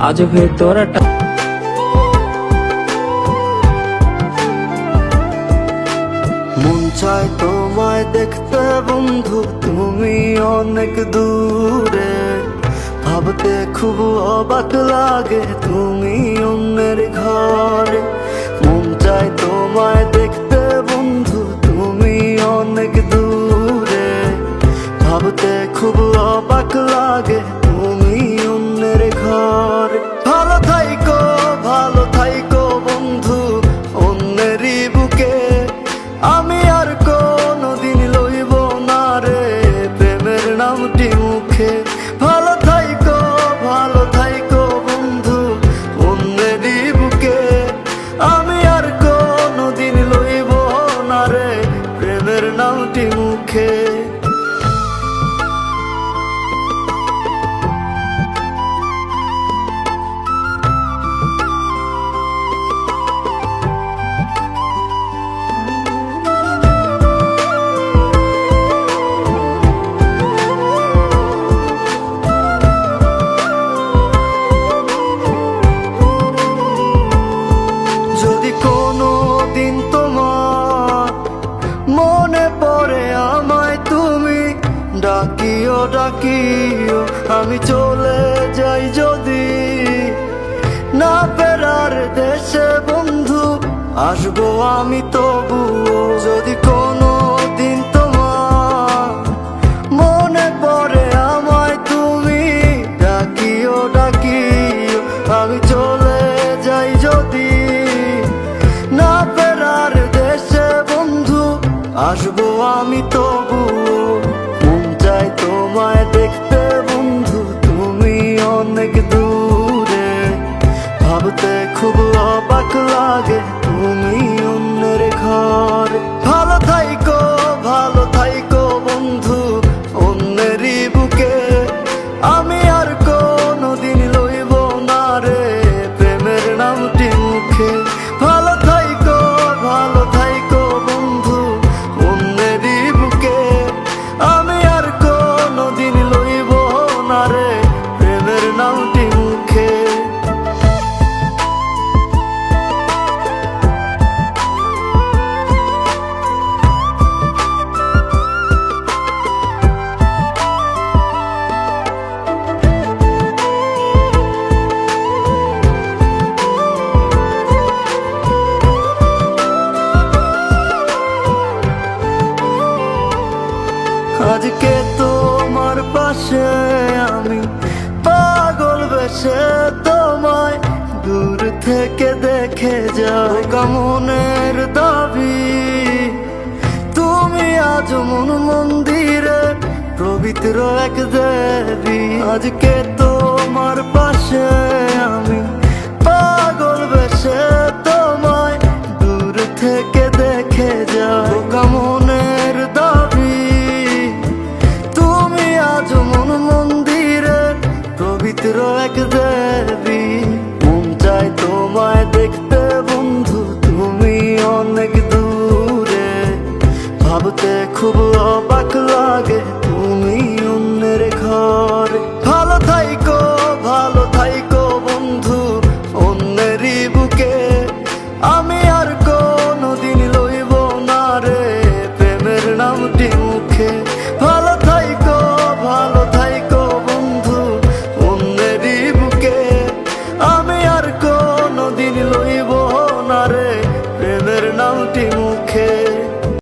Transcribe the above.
আজ ভেতরটা মন চায় তোমায় দেখতে বন্ধু, তুমি অনেক দূরে। ভাবতে খুব অবাক লাগে তুমি অন্যের ঘরে। মন চায় তোমায় দেখতে বন্ধু, তুমি অনেক দূরে। ভাবতে খুব অবাক লাগে তুমি অন্যের ঘরে। ভালো থাইকো বন্ধু অন্যেরই বুকে। আমি আর কোনদিন লইব না রে প্রেমের নামটি মুখে। ভালো থাইকো বন্ধু অন্যেরই বুকে। আমি আর কোনদিন লইব না রে প্রেমের নামটি মুখে। যদি কোনো দিন তোমার মনে পড়ে আমায় তুমি ডাকিও আমি চলে যাই যদি না ফেরার দেশে বন্ধু, আসবো আমি তবুও। যদি কোনো দিন তোমার মনে পড়ে আমায় তুমি ডাকিও আমি চলে যাই যদি না ফেরার দেশে বন্ধু, আসবো আমি তবুও। মন চায় তোমায় দেখতে বন্ধু, তুমি অনেক দূরে। ভাবতে খুব অবাক লাগে তুমি অন্যের ঘরে। ভালো থাইকো বন্ধু অন্যেরই বুকে। আমি আর কোনদিন লইব না রে প্রেমের নামটি মুখে। ভালো থাইকো বন্ধু অন্যেরই বুকে। আমি আর কোনদিন লইব না রে প্রেমের নামটি মুখে। আজকে তোমার পাশে আমি পাগল বেশে তোমায় দূর থেকে দেখে যাই। মনের দাবি তুমি আজ মন মন্দিরে পবিত্র এক দেবী। আজকে তোমার পাশে আমি পাগল বেশে তোমায় দূর থেকে দেখে যাই। মনের দাবি তুমি আজ মন মন্দিরে পবিত্র এক দেবী। মন চায় তোমায় দেখতে বন্ধু, তুমি অনেক দূরে। ভাবতে খুব অবাক লাগে তুমি অন্যের ঘরে। ভালো থাইকো বন্ধু অন্যেরই বুকে। আমি আর কোনদিন লইব না রে প্রেমের নামটি মুখে। ভালো থাইকো বন্ধু অন্যেরই বুকে। আমি আর কোনদিন লইব না রে প্রেমের নামটি মুখে।